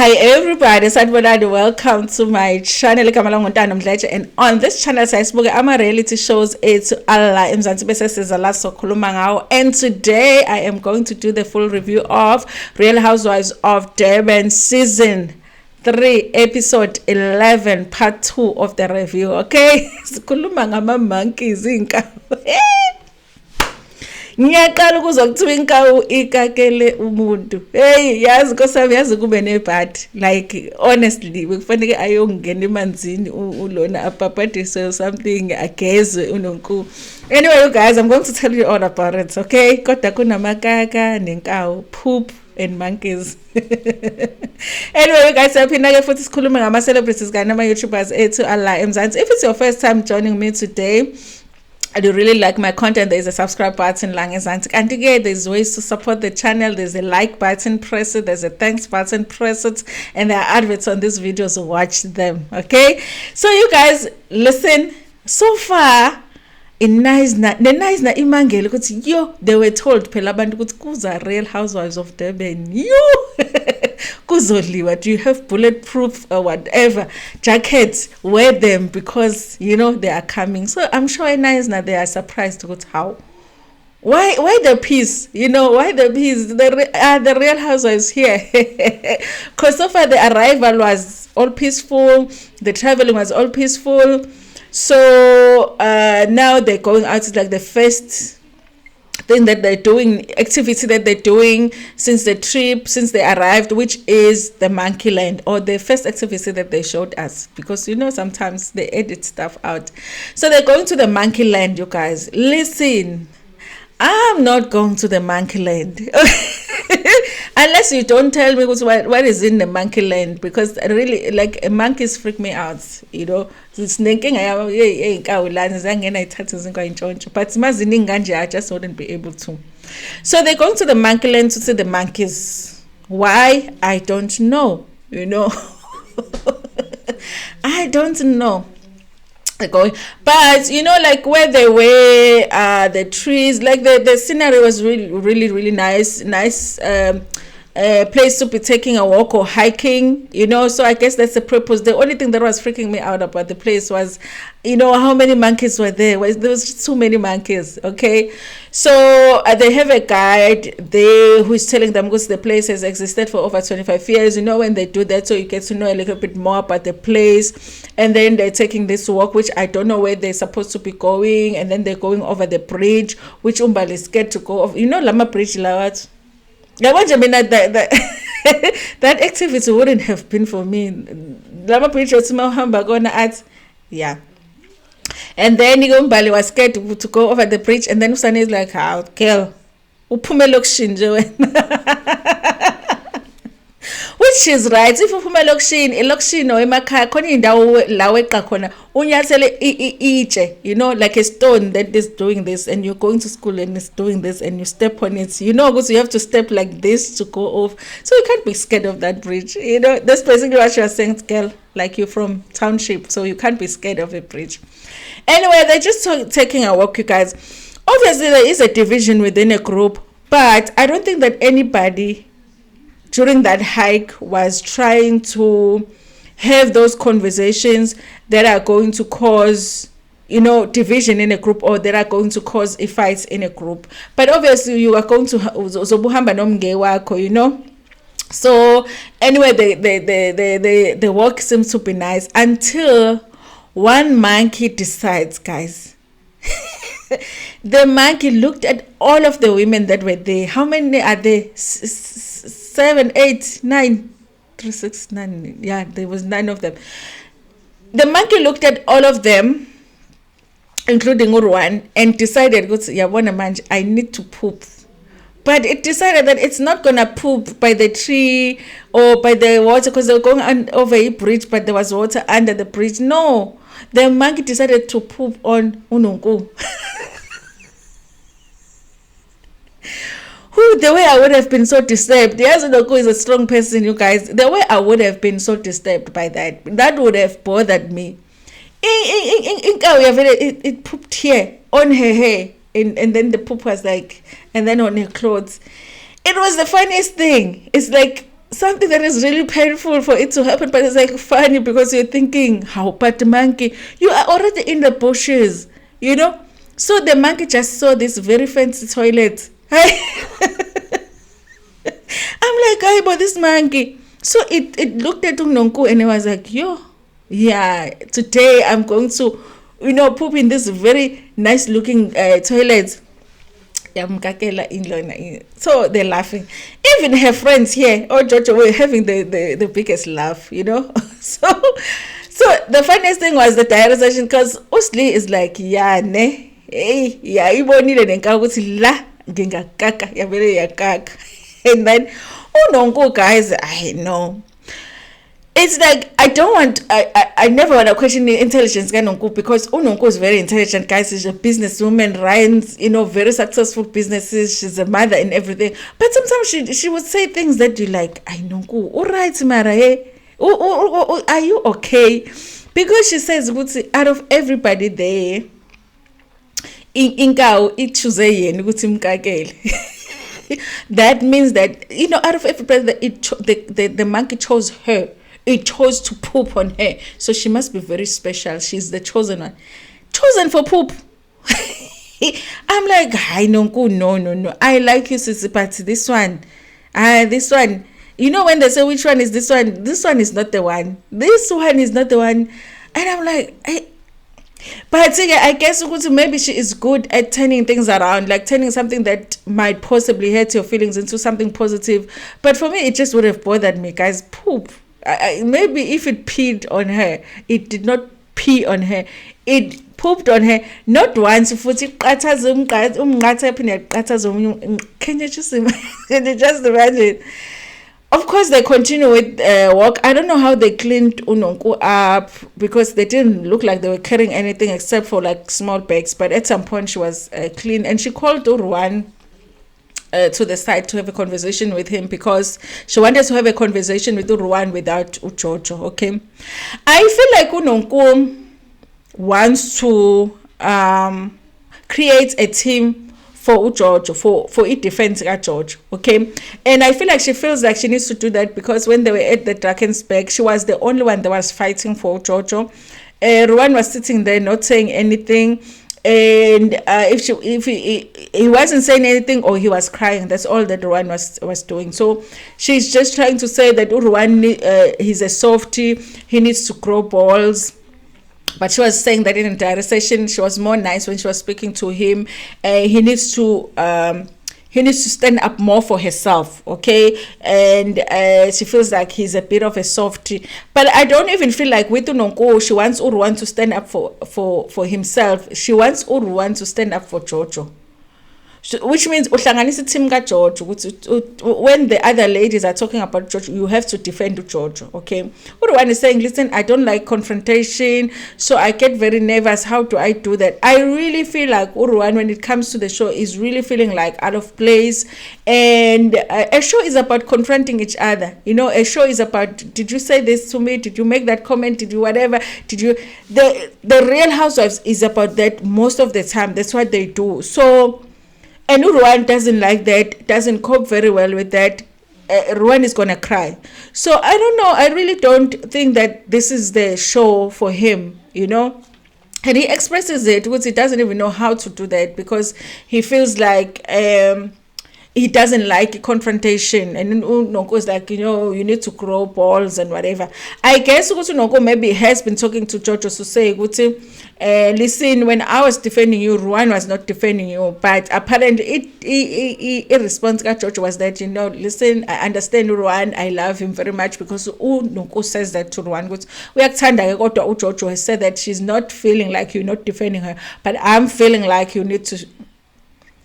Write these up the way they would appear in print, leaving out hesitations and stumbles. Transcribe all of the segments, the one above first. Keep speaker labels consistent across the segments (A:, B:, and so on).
A: Hi everybody, welcome to my channel Mdletshe, and on this channel I'm a reality shows Allah and today I am going to do the full review of Real Housewives of Durban season 3 episode 11 part 2 of the review. Okay, sikhuluma ngama monkeys inkawu. Ngiyaqala ukuzwa kuthiwa inkawu ikakele umuntu. Hey, yazi nkosami, yazi kube nebhadi. Like honestly, bekufanele ayongena emanzini ulona apapadise or something agezwe uNonku. Anyway, you guys, I'm going to tell you all about it, okay? Kodwa kunamakaka nenkawu, poop and monkeys. Anyway, you guys, saphinda futhi sikhuluma ngama celebrities kanye nama YouTubers ethu Allah eMzansi. If it's your first time joining me today, I do really like my content, there is a subscribe button, and again, there's ways to support the channel. There's a like button, press it. There's a thanks button, press it. And there are adverts on these videos, so watch them. Okay, so you guys listen. So far, in nice na imangele ukuthi yo, they were told phela abantu ukuthi kuza Real Housewives of Durban. Yo, kuzoliwa. Do you have bulletproof or whatever jackets? Wear them because you know they are coming. So I'm sure nice na they are surprised with how. Why the peace? You know, why the peace? The Real Housewives here. Because so far the arrival was all peaceful, the traveling was all peaceful. So now they're going out. It's like the first thing that they're doing, activity that they're doing since the trip, since they arrived, which is the Monkey Land, or the first activity that they showed us, because you know sometimes they edit stuff out. So they're going to the Monkey Land, you guys. Listen, I'm not going to the Monkey Land. Unless you don't tell me what is in the Monkey Land, because really, like, monkeys freak me out, you know. But I just wouldn't be able to. So they're going to the Monkey Land to see the monkeys. Why? I don't know, you know. I don't know. They're going, but you know, like where they were, the trees, like the scenery was really nice place to be taking a walk or hiking, you know. So I guess that's the purpose. The only thing that was freaking me out about the place was, you know, how many monkeys were there. There was just too many monkeys. Okay, so they have a guide there who is telling them, because the place has existed for over 25 years, you know. When they do that, so you get to know a little bit more about the place. And then they're taking this walk, which I don't know where they're supposed to be going, and then they're going over the bridge, which Umbali is scared to go over. You know, Lama Bridge Lawat. That activity wouldn't have been for me. Lama Bridge was gonna add, yeah. And then Umbali was scared to go over the bridge, and then Usane is like, "How girl, uphume which is right. If uphume elokishini or emakhaya khona indawo la weqa khona unyathele itshe, you know, like a stone that is doing this, and you're going to school and it's doing this, and you step on it, you know, because you have to step like this to go off. So you can't be scared of that bridge, you know. That's basically what you're saying, girl, like you're from township, so you can't be scared of a bridge. Anyway, they're just taking a walk, you guys. Obviously there is a division within a group, but I don't think that anybody during that hike was trying to have those conversations that are going to cause, you know, division in a group, or that are going to cause a fight in a group. But obviously you are going to zobuhamba nomnge wakho, you know. So anyway, the walk seems to be nice until one monkey decides, guys. The monkey looked at all of the women that were there. How many are there? 7, 8, 9, 3, 6, 9. Yeah, there was 9 of them. The monkey looked at all of them, including Urwan, and decided, I need to poop. But it decided that it's not gonna poop by the tree or by the water, because they were going over a bridge, but there was water under the bridge. No, the monkey decided to poop on Nonku. The way I would have been so disturbed. Yes, Nonku is a strong person, you guys. The way I would have been so disturbed by that would have bothered me. It pooped here on her hair, and then the poop was like, and then on her clothes. It was the funniest thing. It's like something that is really painful for it to happen, but it's like funny because you're thinking, how, but the monkey, you are already in the bushes, you know. So the monkey just saw this very fancy toilet. I'm like, hey, but this monkey. So it looked at Nonku and it was like, yo, yeah, today I'm going to, poop in this very nice looking toilet. So they're laughing. Even her friends here, Jojo, were having the biggest laugh, So the funniest thing was the diary session, because Usli is like, yeah, ne, hey, yeah, ibonile nenka ukuthi la ngingakaka yabele yakaka. And then Nonku, guys, I know. It's like, I never want to question the intelligence guy Nonku, because Nonku is very intelligent, guys. She's a businesswoman, runs, very successful businesses. She's a mother and everything. But sometimes she would say things that you like, I Nonku, all right, Mara, hey? Are you okay? Because she says, out of everybody there, Inkao, it choose that means that, out of everybody, the monkey chose her. It chose to poop on her. So she must be very special. She's the chosen one. Chosen for poop. I'm like, I Nonku, no. I like you, Sissy, but this one. When they say which one is this one is not the one. This one is not the one. And I'm like, but I guess maybe she is good at turning things around, like turning something that might possibly hurt your feelings into something positive. But for me, it just would have bothered me, guys. Poop. Maybe if it peed on her, it did not pee on her. It pooped on her. Not once. Can you just imagine? Of course, they continue with work. I don't know how they cleaned Nonku up, because they didn't look like they were carrying anything except for like small bags. But at some point, she was clean, and she called Urwan to the side to have a conversation with him, because she wanted to have a conversation with Urwan without Ujojo. Okay, I feel like Nonku wants to create a team for Ujojo, for it defense George. Okay, and I feel like she feels like she needs to do that, because when they were at the Drakensberg, she was the only one that was fighting for Ujojo. Ruwan was sitting there not saying anything. And if he wasn't saying anything, or he was crying, that's all that Ruwan was doing. So she's just trying to say that Ruwan, he's a softie, he needs to grow balls. But she was saying that in a direct session, she was more nice when she was speaking to him. He needs to stand up more for herself, okay? And she feels like he's a bit of a softie. But I don't even feel like with Nonku, she wants Urwan to stand up for himself. She wants Urwan to stand up for Jojo. Which means uhlanganisa team ka Jojo. When the other ladies are talking about Jojo, you have to defend Jojo, okay? Urwan is saying, listen, I don't like confrontation, so I get very nervous. How do I do that? I really feel like Urwan, when it comes to the show, is really feeling like out of place. And a show is about confronting each other. A show is about, did you say this to me? Did you make that comment? Did you whatever? The Real Housewives is about that most of the time. That's what they do. So, and Urwan doesn't like that, doesn't cope very well with that. Urwan is going to cry. So I don't know. I really don't think that this is the show for him, And he expresses it, which he doesn't even know how to do that, because he feels like he doesn't like confrontation. And Nonku is like, you need to grow balls and whatever. I guess Nonku maybe has been talking to Jojo to say, listen, when I was defending you, Ruwan was not defending you. But apparently, it response to Jojo was that, listen, I understand Ruwan, I love him very much, because Nonku says that to Ruwan. Jojo has said that she's not feeling like you're not defending her, but I'm feeling like you need to.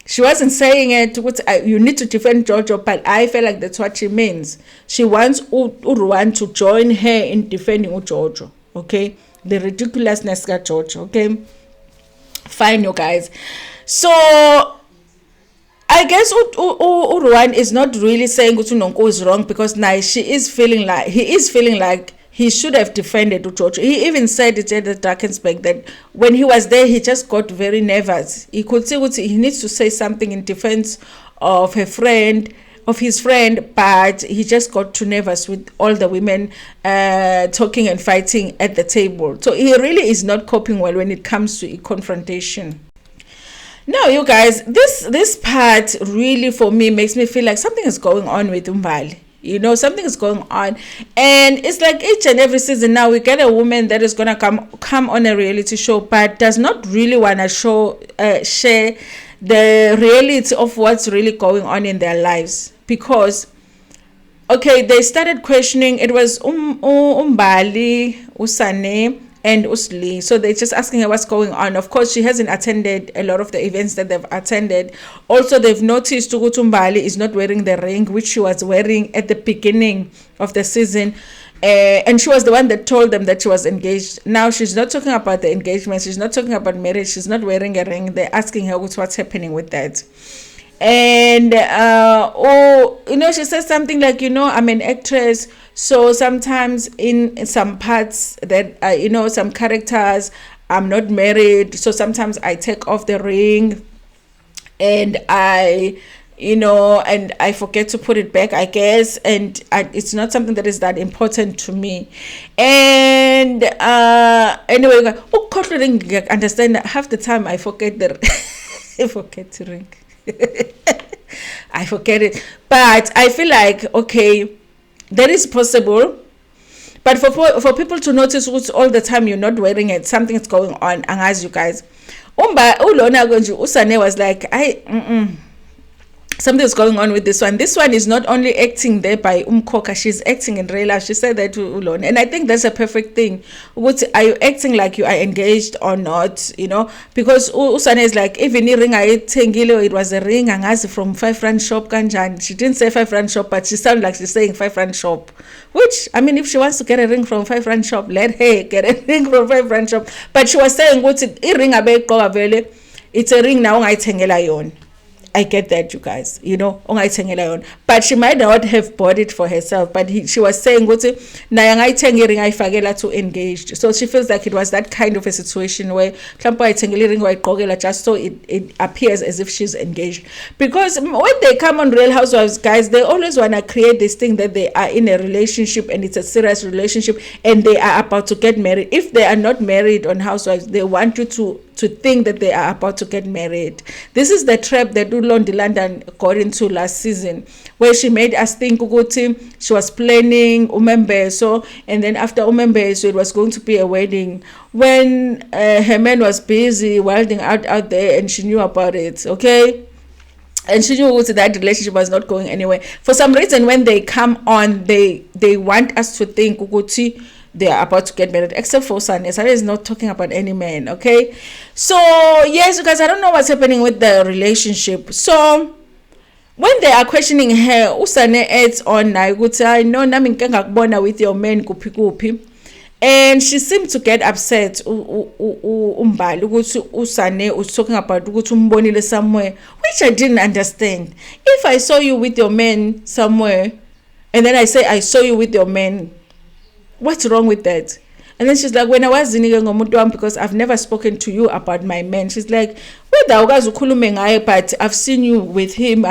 A: She wasn't saying it, you need to defend Jojo, but I feel like that's what she means. She wants Urwan to join her in defending Jojo, okay? The ridiculousness of Jojo, okay? Fine, you guys. So, I guess Urwan is not really saying Nonku is wrong, because now he is feeling like he should have defended Ujojo. He even said it at the Drakensberg that when he was there, he just got very nervous. He could see he needs to say something in defense of her friend, of his friend, but he just got too nervous with all the women talking and fighting at the table. So he really is not coping well when it comes to a confrontation. Now, you guys, this part really for me makes me feel like something is going on with Umbali. You know, something is going on, and it's like each and every season now we get a woman that is gonna come on a reality show, but does not really wanna share the reality of what's really going on in their lives. Because, okay, they started questioning. It was Umbali, Usane, and Usli. So they're just asking her what's going on. Of course, she hasn't attended a lot of the events that they've attended. Also, they've noticed Umbali is not wearing the ring, which she was wearing at the beginning of the season. And she was the one that told them that she was engaged. Now, she's not talking about the engagement. She's not talking about marriage. She's not wearing a ring. They're asking her what's happening with that. And she says something like, I'm an actress, so sometimes in some parts that some characters, I'm not married, so sometimes I take off the ring and I forget to put it back, I guess, and it's not something that is that important to me. And anyway, understand that half the time I forget I forget to ring. I forget it, but I feel like, okay, that is possible, but for people to notice all the time you're not wearing it, something is going on. And as you guys, Usane was like, something is going on with this one. This one is not only acting there by Umkoka, she's acting in real life. She said that to Ulone, and I think that's a perfect thing. Are you acting like you are engaged or not? Because Usane is like, even ring it was a ring and from 5 rand shop kanjan. She didn't say 5 rand shop, but she sounded like she's saying 5 rand shop. Which, I mean, if she wants to get a ring from 5 rand shop, let her get a ring from 5 rand shop. But she was saying, it's a ring now I tengela yon. I get that, you guys, but she might not have bought it for herself, but she was saying to engaged. So she feels like it was that kind of a situation where just so it appears as if she's engaged. Because when they come on Real Housewives, guys, they always want to create this thing that they are in a relationship and it's a serious relationship and they are about to get married. If they are not married on Housewives, they want you to think that they are about to get married. This is the trap that Londi London got into last season, where she made us think she was planning Umembeso, and then after Umembeso it was going to be a wedding, when her man was busy wilding out there and she knew about it, okay? And she knew that relationship was not going anywhere. For some reason, when they come on, they want us to think they are about to get married, except for Sane. Sane is not talking about any man, okay? So, yes, you guys, I don't know what's happening with the relationship. So, when they are questioning her, Usane adds on, I know namin with your man kupi. And she seemed to get upset. Umbali Usane was talking about umbonile somewhere, which I didn't understand. If I saw you with your man somewhere, and then I say I saw you with your man, what's wrong with that? And then she's like, when I was in because I've never spoken to you about my man. She's like, but I've seen you with him.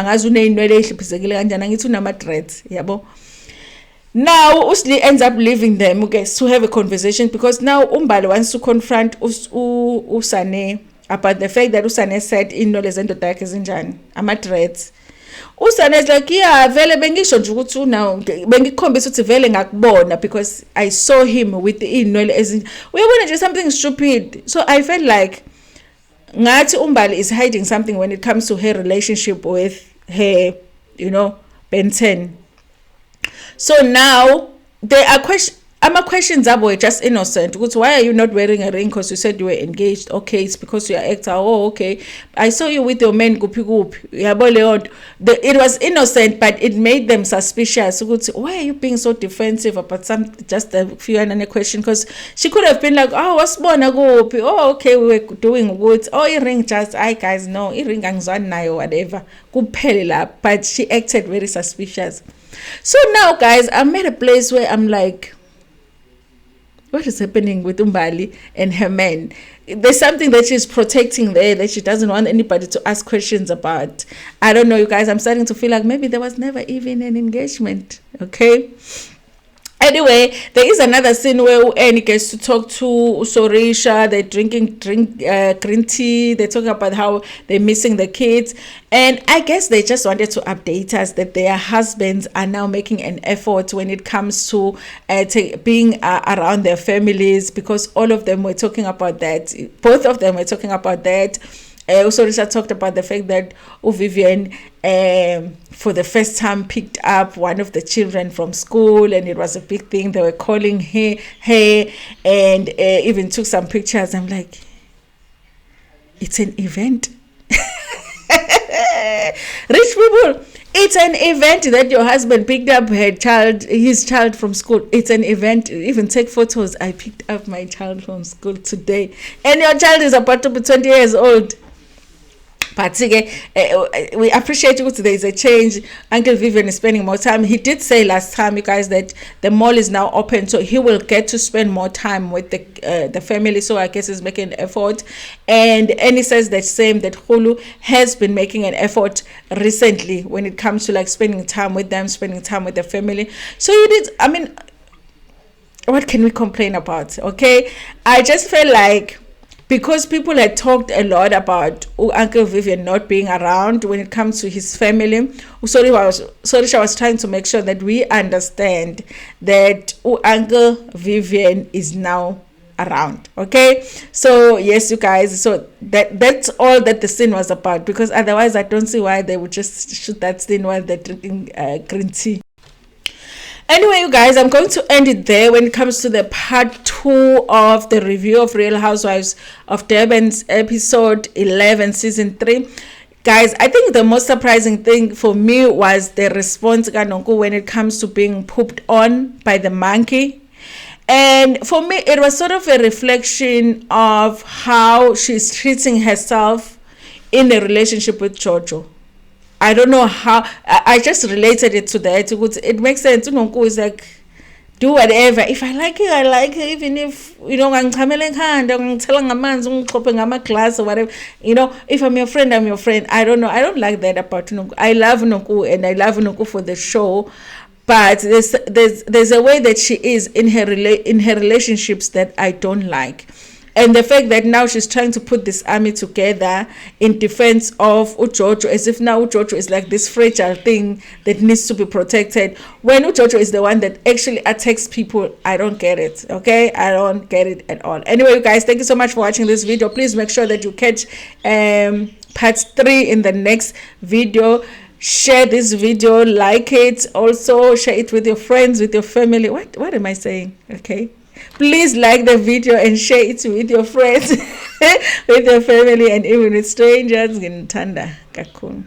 A: Now Usli ends up leaving them, okay, to have a conversation, because now Umbali wants to confront Usane about the fact that Usane said in Nolezendo Takezinjan, I'm a threat. Usane is like, yeah, vele bengisho nje ukuthi now bengikhombisa ukuthi vele ngakubona, because I saw him with the inwele ezinje. Uyabona nje something stupid. So I felt like ngathi Umbali is hiding something when it comes to her relationship with her, Ben-10. So now there are questions are just innocent. Why are you not wearing a ring? Because you said you were engaged. Okay, it's because you are actor. Oh, okay. I saw you with your man. It was innocent, but it made them suspicious. Why are you being so defensive about just a few and a question? Because she could have been like, oh, what's born? Oh, okay, we were doing good. Oh, ring just, guys, no, ring or whatever. But she acted very suspicious. So now, guys, I'm at a place where I'm like, what is happening with Umbali and her man? There's something that she's protecting there that she doesn't want anybody to ask questions about. I don't know, you guys. I'm starting to feel like maybe there was never even an engagement. Okay. Anyway, there is another scene where Annie gets to talk to Sorisha. They're drinking green tea. They're talking about how they're missing the kids. And I guess they just wanted to update us that their husbands are now making an effort when it comes to being around their families, because all of them were talking about that. Both of them were talking about that. Sorisha talked about the fact that Vivian for the first time picked up one of the children from school, and it was a big thing. They were calling her and even took some pictures. I'm like, it's an event. Rich people, it's an event that your husband picked up his child from school. It's an event. Even take photos. I picked up my child from school today, and your child is about to be 20 years old. But we appreciate it. There is a change. Uncle Vivian is spending more time. He did say last time, you guys, that the mall is now open, so he will get to spend more time with the family. So I guess he's making an effort. And he says that same, that Hulu has been making an effort recently when it comes to like spending time with them, spending time with the family. So you did. I mean, what can we complain about? Okay, I just feel like, because people had talked a lot about Uncle Vivian not being around when it comes to his family, Sorisha was trying to make sure that we understand that Uncle Vivian is now around. Okay, so yes, you guys, so that's all that the scene was about, because otherwise I don't see why they would just shoot that scene while they're drinking green tea. Anyway, you guys, I'm going to end it there when it comes to the part 2 of the review of Real Housewives of Durban's episode 11, season 3. Guys, I think the most surprising thing for me was the response of Nonku when it comes to being pooped on by the monkey. And for me, it was sort of a reflection of how she's treating herself in a relationship with Jojo. I don't know how. I just related it to that. It makes sense. Nonku is like, do whatever. If I like it, I like it. Even if, I'm telling glass or whatever. If I'm your friend, I'm your friend. I don't know. I don't like that about Nonku. I love Nonku, and I love Nonku for the show. But there's a way that she is in her relationships that I don't like. And the fact that now she's trying to put this army together in defense of Ujojo, as if now Ujojo is like this fragile thing that needs to be protected, when Ujojo is the one that actually attacks people. I don't get it. Okay, I don't get it at all. Anyway, you guys, thank you so much for watching this video. Please make sure that you catch part 3 in the next video. Share this video, like it, also share it with your friends, with your family. What am I saying? Okay, please like the video and share it with your friends, with your family, and even with strangers. Ntando kakhulu.